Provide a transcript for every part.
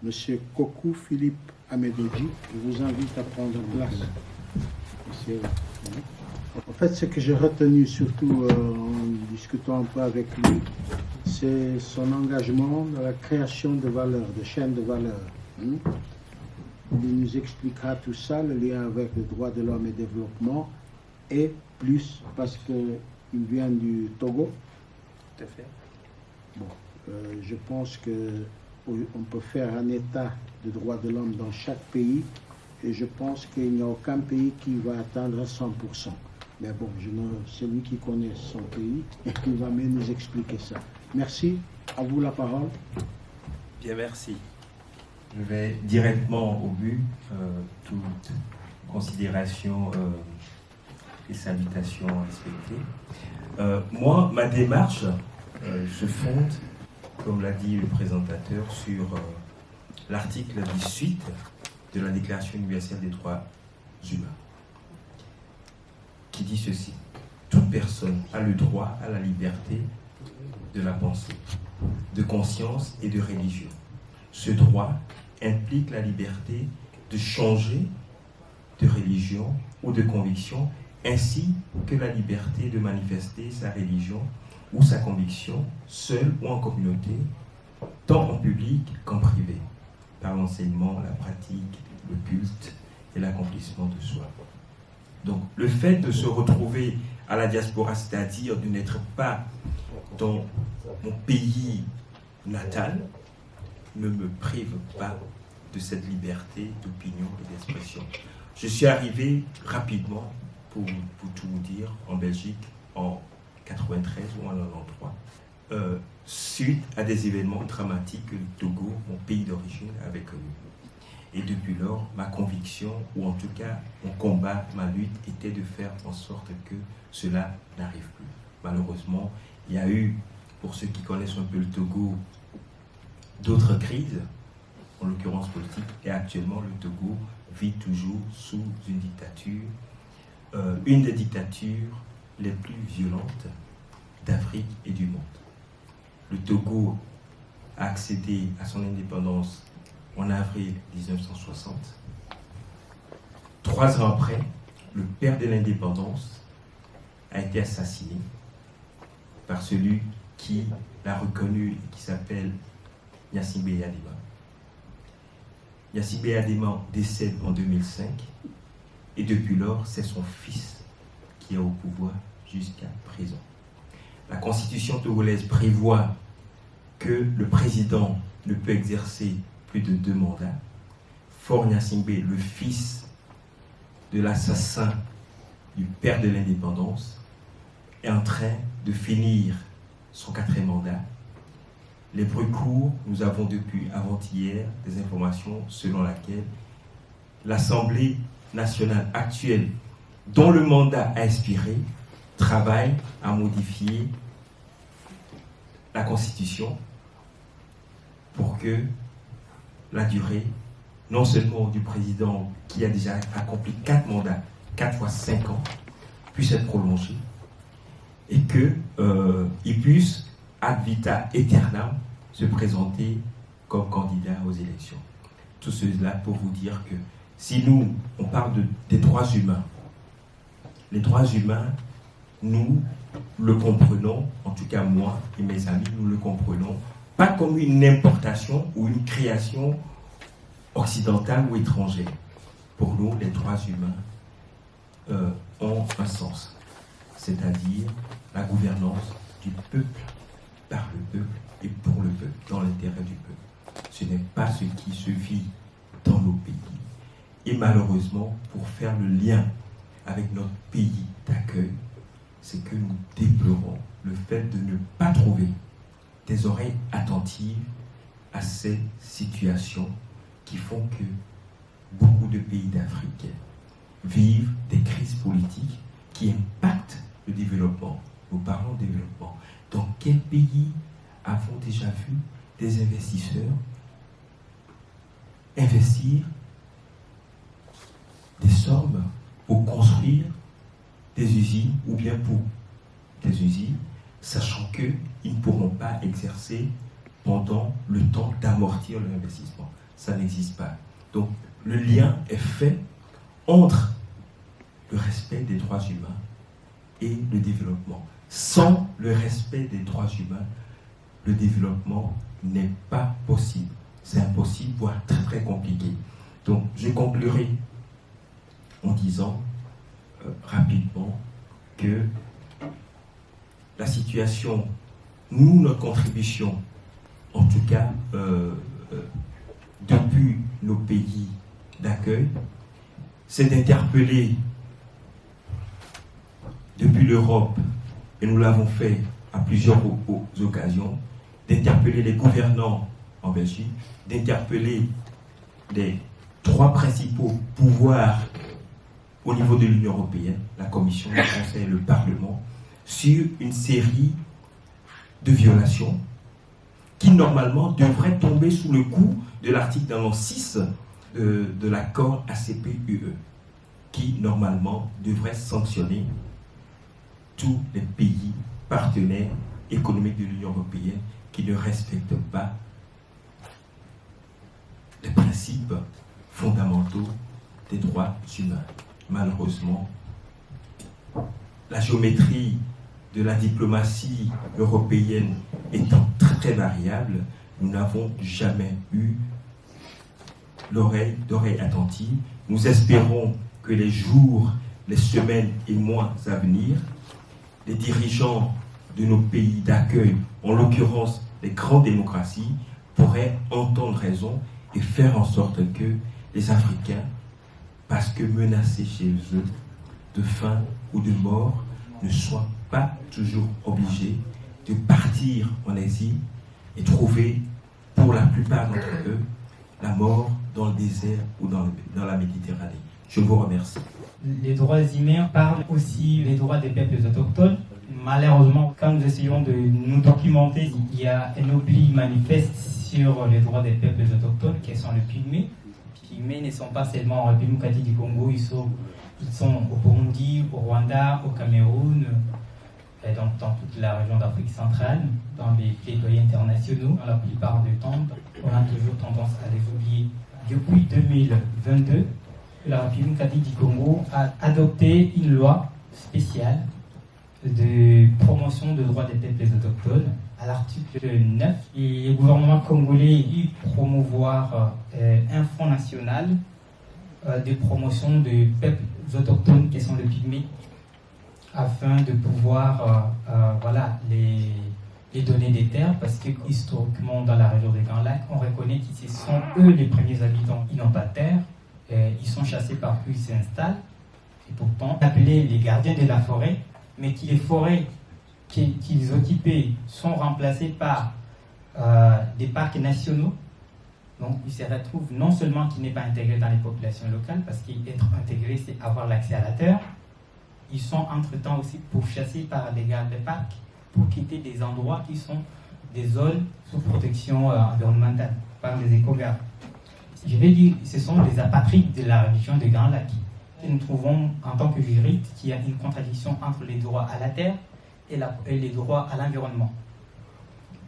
Monsieur Kokou Philippe Amédodji. Je vous invite à prendre place. Monsieur. En fait, ce que j'ai retenu, surtout en discutant un peu avec lui, c'est son engagement dans la création de valeurs, de chaînes de valeurs. Il nous expliquera tout ça, le lien avec les droits de l'homme et le développement, et plus parce qu'il vient du Togo. Tout à fait. Bon, je pense qu'on peut faire un état de droits de l'homme dans chaque pays, et je pense qu'il n'y a aucun pays qui va atteindre 100%. Mais bon, c'est lui qui connaît son pays et qui va mieux nous expliquer ça. Merci, à vous la parole. Bien, merci. Je vais directement au but, toute considération et salutations respectées. Moi, ma démarche se fonde, comme l'a dit le présentateur, sur l'article 18 de la Déclaration universelle des droits humains, qui dit ceci: toute personne a le droit à la liberté de la pensée, de conscience et de religion. Ce droit implique la liberté de changer de religion ou de conviction, ainsi que la liberté de manifester sa religion ou sa conviction, seul ou en communauté, tant en public qu'en privé, par l'enseignement, la pratique, le culte et l'accomplissement de soi. Donc, le fait de se retrouver à la diaspora, c'est-à-dire de n'être pas dans mon pays natal, ne me prive pas de cette liberté d'opinion et d'expression. Je suis arrivé rapidement, pour tout vous dire, en Belgique en 93 ou en 93, suite à des événements dramatiques que le Togo, mon pays d'origine, avait connus. Et depuis lors, ma conviction, ou en tout cas mon combat, ma lutte, était de faire en sorte que cela n'arrive plus. Malheureusement, il y a eu, pour ceux qui connaissent un peu le Togo, d'autres crises, en l'occurrence politique, et actuellement le Togo vit toujours sous une dictature, une des dictatures les plus violentes d'Afrique et du monde. Le Togo a accédé à son indépendance en avril 1960. 3 ans après, le père de l'indépendance a été assassiné par celui qui l'a reconnu et qui s'appelle Gnassingbé Eyadema. Gnassingbé Eyadema décède en 2005 et depuis lors, c'est son fils qui est au pouvoir jusqu'à présent. La constitution togolaise prévoit que le président ne peut exercer plus de 2 mandats. Faure Gnassingbé, le fils de l'assassin du père de l'indépendance, est en train de finir son 4e mandat. Les bruits courent, nous avons depuis avant-hier des informations selon lesquelles l'Assemblée nationale actuelle, dont le mandat a expiré, travaille à modifier la Constitution pour que la durée, non seulement du président qui a déjà accompli 4 mandats, 4 fois 5 ans, puisse être prolongée et qu'il puisse ad vita aeternam se présenter comme candidat aux élections. Tout cela pour vous dire que si nous, on parle des droits humains, les droits humains, nous le comprenons, en tout cas moi et mes amis, nous le comprenons, pas comme une importation ou une création occidentale ou étrangère. Pour nous, les droits humains ont un sens, c'est-à-dire la gouvernance du peuple, par le peuple et pour le peuple, dans l'intérêt du peuple. Ce n'est pas ce qui se vit dans nos pays. Et malheureusement, pour faire le lien avec notre pays d'accueil, c'est que nous déplorons le fait de ne pas trouver des oreilles attentives à ces situations qui font que beaucoup de pays d'Afrique vivent des crises politiques qui impactent le développement. Nous parlons de développement. Dans quel pays avons déjà vu des investisseurs investir des sommes pour construire des usines ou bien pour des usines, sachant qu'ils ne pourront pas exercer pendant le temps d'amortir leur investissement? ça n'existe pas. Donc, le lien est fait entre le respect des droits humains et le développement. Sans le respect des droits humains, le développement n'est pas possible. C'est impossible, voire très très compliqué. Donc, je conclurai en disant rapidement que la situation, nous, notre contribution, en tout cas, depuis nos pays d'accueil, c'est d'interpeller depuis l'Europe, et nous l'avons fait à plusieurs occasions, d'interpeller les gouvernants en Belgique, d'interpeller les 3 principaux pouvoirs au niveau de l'Union européenne, la Commission, le Conseil et le Parlement, sur une série de violations qui normalement devraient tomber sous le coup de l'article 6 de l'accord ACP-UE, qui normalement devrait sanctionner tous les pays partenaires économiques de l'Union européenne qui ne respectent pas les principes fondamentaux des droits humains. Malheureusement, la géométrie de la diplomatie européenne étant très, très variable, nous n'avons jamais eu d'oreille attentive. Nous espérons que les jours, les semaines et mois à venir, les dirigeants de nos pays d'accueil, en l'occurrence les grandes démocraties, pourraient entendre raison et faire en sorte que les Africains, parce que menacés chez eux de faim ou de mort, ne soient pas toujours obligés de partir en exil et trouver, pour la plupart d'entre eux, la mort dans le désert ou dans la Méditerranée. Je vous remercie. Les droits humains parlent aussi des droits des peuples autochtones. Malheureusement, quand nous essayons de nous documenter, il y a un oubli manifeste sur les droits des peuples autochtones, qui sont les Pygmées. Les Pygmées ne sont pas seulement en République du Congo, ils sont au Burundi, au Rwanda, au Cameroun, et dans toute la région d'Afrique centrale, dans les plaidoyers internationaux. Dans la plupart du temps, on a toujours tendance à les oublier. Depuis 2022, la République du Congo a adopté une loi spéciale de promotion des droits des peuples autochtones. À l'article 9, le gouvernement congolais a dû promouvoir un fonds national de promotion des peuples autochtones qui sont les Pygmées, afin de pouvoir les donner des terres, parce que historiquement dans la région des Grands Lacs, on reconnaît que ce sont eux les premiers habitants. Ils n'ont pas de terre, ils sont chassés partout, ils s'installent, et pourtant appelés les gardiens de la forêt, mais que les forêts qu'ils occupaient sont remplacées par des parcs nationaux. Donc ils se retrouvent non seulement qu'ils n'est pas intégrés dans les populations locales, parce qu'être intégré c'est avoir l'accès à la terre, ils sont entre-temps aussi pourchassés par les gardes des parcs pour quitter des endroits qui sont des zones sous protection environnementale, par les éco-gardes. Je vais dire, ce sont des apatrides de la région des Grands Lacs. Et nous trouvons, en tant que juristes, qu'il y a une contradiction entre les droits à la terre et les droits à l'environnement.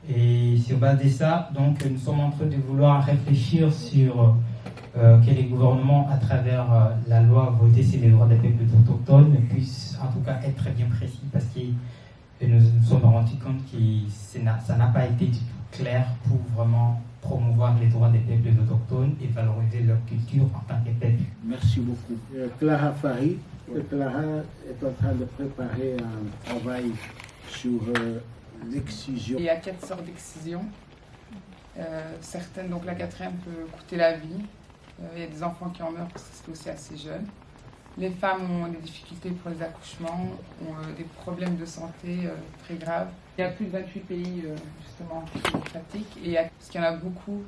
Et sur base de ça, donc, nous sommes en train de vouloir réfléchir sur que les gouvernements, à travers la loi votée sur les droits des peuples autochtones, puissent en tout cas être très bien précis, parce que nous nous sommes rendus compte que ça n'a pas été du tout clair pour vraiment promouvoir les droits des peuples autochtones et valoriser leur culture en tant que peuple. Merci beaucoup. Clara Farid. Clara est en train de préparer un travail sur l'excision. Il y a 4 sortes d'excisions. Certaines, donc la 4e peut coûter la vie. Il y a des enfants qui en meurent parce que c'est aussi assez jeune. Les femmes ont des difficultés pour les accouchements, ont des problèmes de santé très graves. Il y a plus de 28 pays justement qui pratiquent, parce qu'il y en a beaucoup.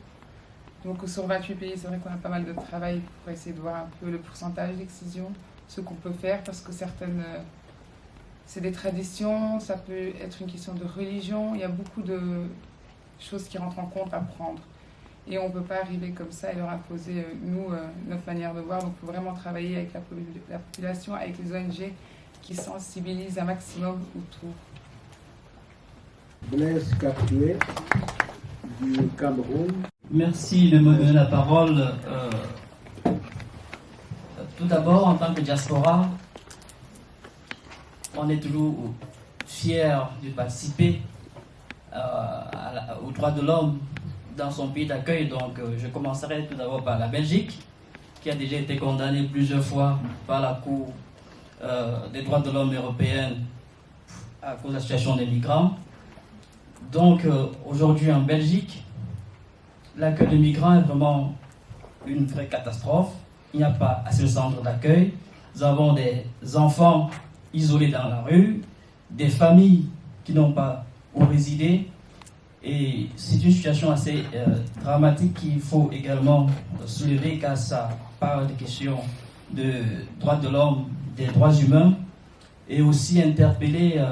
Donc sur 28 pays, c'est vrai qu'on a pas mal de travail pour essayer de voir un peu le pourcentage d'excision, ce qu'on peut faire, parce que certaines, c'est des traditions, ça peut être une question de religion. Il y a beaucoup de choses qui rentrent en compte à prendre. Et on ne peut pas arriver comme ça et leur imposer, nous, notre manière de voir. Donc il faut vraiment travailler avec la population, avec les ONG qui sensibilisent un maximum autour. Blaise Capuet du Cameroun. Merci de me donner la parole. Tout d'abord, en tant que diaspora, on est toujours fiers de participer aux droits de l'homme dans son pays d'accueil. Donc, je commencerai tout d'abord par la Belgique, qui a déjà été condamnée plusieurs fois par la Cour des droits de l'homme européenne à cause de la situation des migrants. Donc, aujourd'hui en Belgique, l'accueil des migrants est vraiment une vraie catastrophe. Il n'y a pas assez de centres d'accueil. Nous avons des enfants isolés dans la rue, des familles qui n'ont pas où résider. Et c'est une situation assez dramatique qu'il faut également soulever, car ça parle des questions de droits de l'homme, des droits humains, et aussi interpeller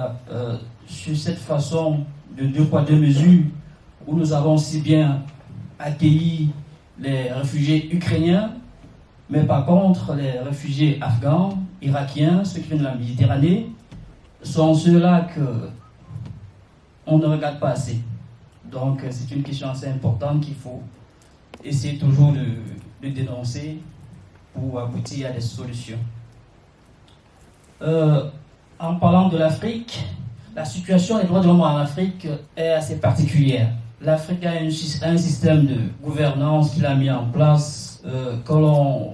sur cette façon de deux poids deux mesures, où nous avons si bien accueilli les réfugiés ukrainiens, mais par contre les réfugiés afghans, irakiens, ceux qui viennent de la Méditerranée, sont ceux-là qu'on ne regarde pas assez. Donc c'est une question assez importante qu'il faut essayer toujours de dénoncer pour aboutir à des solutions. En parlant de l'Afrique, la situation des droits de l'homme en Afrique est assez particulière. L'Afrique a un système de gouvernance qu'il a mis en place,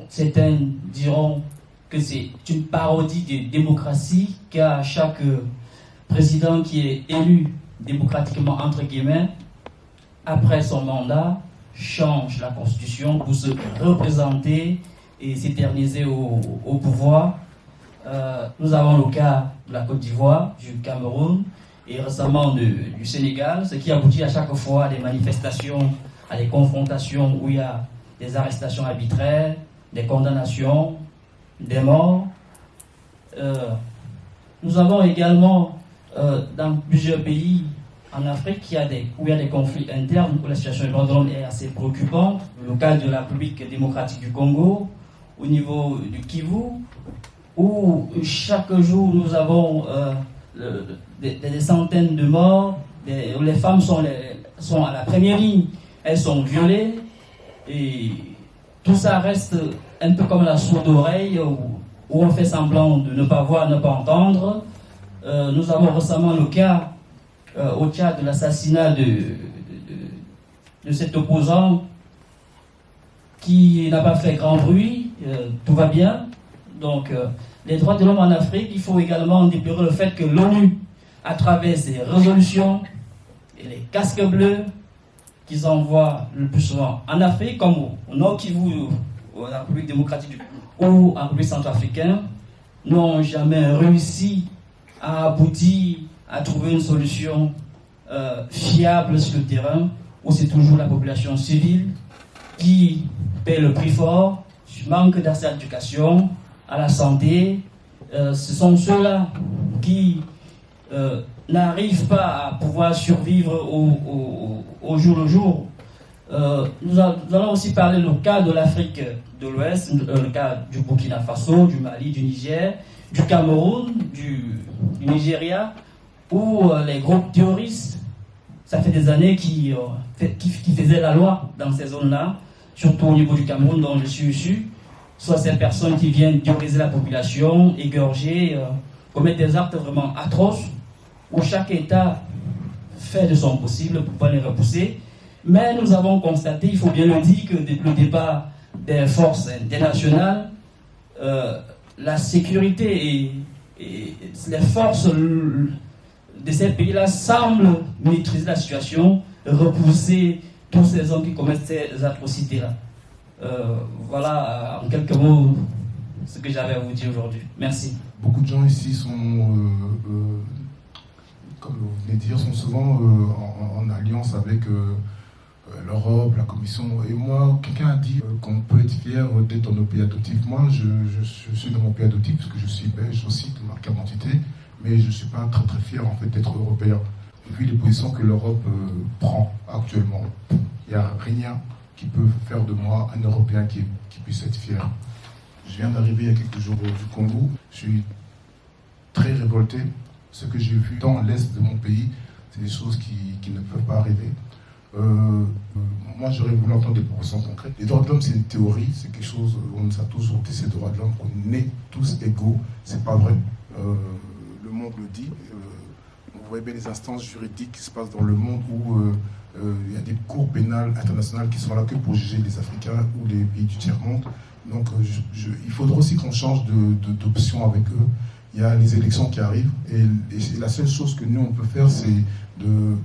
certains diront que c'est une parodie de démocratie, car chaque président qui est élu démocratiquement, entre guillemets, après son mandat, change la constitution pour se représenter et s'éterniser au pouvoir. Nous avons le cas de la Côte d'Ivoire, du Cameroun et récemment du Sénégal, ce qui aboutit à chaque fois à des manifestations, à des confrontations où il y a des arrestations arbitraires, des condamnations, des morts. Nous avons également dans plusieurs pays en Afrique où il y a des conflits internes, où la situation des droits de l'homme est assez préoccupante. Le cas de la République démocratique du Congo, au niveau du Kivu, où chaque jour nous avons des centaines de morts, où les femmes sont à la première ligne, elles sont violées, et tout ça reste un peu comme la sourde oreille, où on fait semblant de ne pas voir, ne pas entendre. Nous avons récemment le cas au Tchad de l'assassinat de cet opposant qui n'a pas fait grand bruit, tout va bien. Donc, les droits de l'homme en Afrique, il faut également déplorer le fait que l'ONU, à travers ses résolutions et les casques bleus qu'ils envoient le plus souvent en Afrique, comme au Nord Kivu, à la République démocratique du Congo ou en République centrafricaine, n'ont jamais réussi à aboutir à trouver une solution fiable sur le terrain, où c'est toujours la population civile qui paie le prix fort, du manque d'accès à l'éducation, à la santé. Ce sont ceux-là qui n'arrivent pas à pouvoir survivre au jour le jour. Nous allons aussi parler du cas de l'Afrique de l'Ouest, le cas du Burkina Faso, du Mali, du Niger, du Cameroun, du Nigeria, où les groupes terroristes, ça fait des années qui faisaient la loi dans ces zones-là, surtout au niveau du Cameroun dont je suis issu, soit ces personnes qui viennent terroriser la population, égorger, commettre des actes vraiment atroces, où chaque État fait de son possible pour pouvoir les repousser. Mais nous avons constaté, il faut bien le dire, que depuis le départ des forces internationales, la sécurité et les forces de ces pays-là semblent maîtriser la situation, repousser tous ces hommes qui commettent ces atrocités-là. Voilà en quelques mots ce que j'avais à vous dire aujourd'hui. Merci. Beaucoup de gens ici sont, comme vous venez de dire, sont souvent en alliance avec l'Europe, la Commission. Et moi, quelqu'un a dit qu'on peut être fier d'être dans nos pays adoptifs. Moi, je suis dans mon pays adoptif parce que je suis belge aussi de ma carte d'identité, mais je ne suis pas très très fier en fait d'être européen. Vu les positions que l'Europe prend actuellement, il n'y a rien qui peut faire de moi un Européen qui puisse être fier. Je viens d'arriver il y a quelques jours du Congo. Je suis très révolté. Ce que j'ai vu dans l'est de mon pays, c'est des choses qui ne peuvent pas arriver. Moi, j'aurais voulu entendre des propositions concrètes. Les droits de l'homme, c'est une théorie, c'est quelque chose, on nous a tous ôté ces droits de l'homme, qu'on est tous égaux. C'est pas vrai. Le monde le dit. Vous voyez bien les instances juridiques qui se passent dans le monde où il y a des cours pénales internationales qui sont là que pour juger les Africains ou les pays du tiers-monde. Donc, il faudra aussi qu'on change d'option avec eux. Il y a les élections qui arrivent et la seule chose que nous, on peut faire, c'est de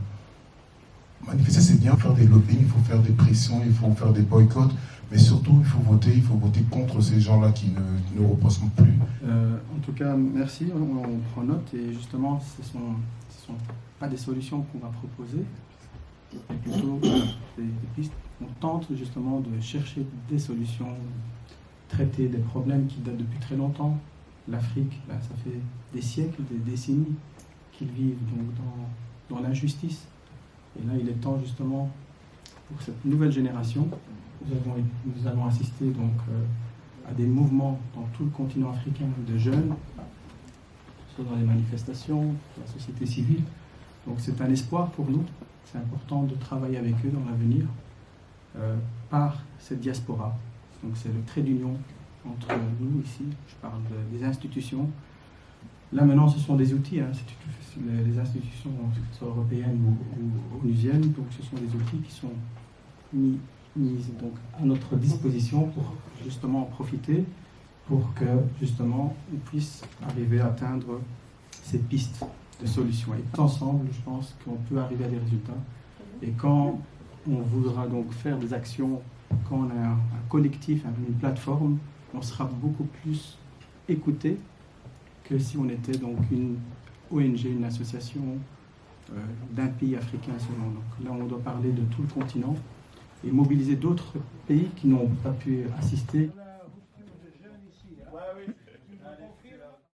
manifester, c'est bien, faire des lobbying, il faut faire des pressions, il faut faire des boycotts, mais surtout, il faut voter contre ces gens-là qui ne représentent plus. En tout cas, merci, on prend note et justement, ce sont pas des solutions qu'on va proposer, mais plutôt des pistes. On tente justement de chercher des solutions, traiter des problèmes qui datent depuis très longtemps. L'Afrique, ça fait des siècles, des décennies qu'ils vivent donc dans l'injustice. Et là, il est temps justement pour cette nouvelle génération. Nous avons assisté donc à des mouvements dans tout le continent africain de jeunes, soit dans les manifestations, dans la société civile. Donc c'est un espoir pour nous. C'est important de travailler avec eux dans l'avenir par cette diaspora. Donc c'est le trait d'union entre nous ici. Je parle des institutions. Là maintenant, ce sont des outils. Les institutions, que ce soit européennes ou onusiennes, donc ce sont des outils qui sont mis donc à notre disposition pour justement en profiter, pour que justement on puisse arriver à atteindre ces pistes de solutions. Et ensemble, je pense qu'on peut arriver à des résultats. Et quand on voudra donc faire des actions, quand on a un collectif, une plateforme, on sera beaucoup plus écouté que si on était donc une ONG, une association d'un pays africain seulement. Donc là, on doit parler de tout le continent et mobiliser d'autres pays qui n'ont pas pu assister.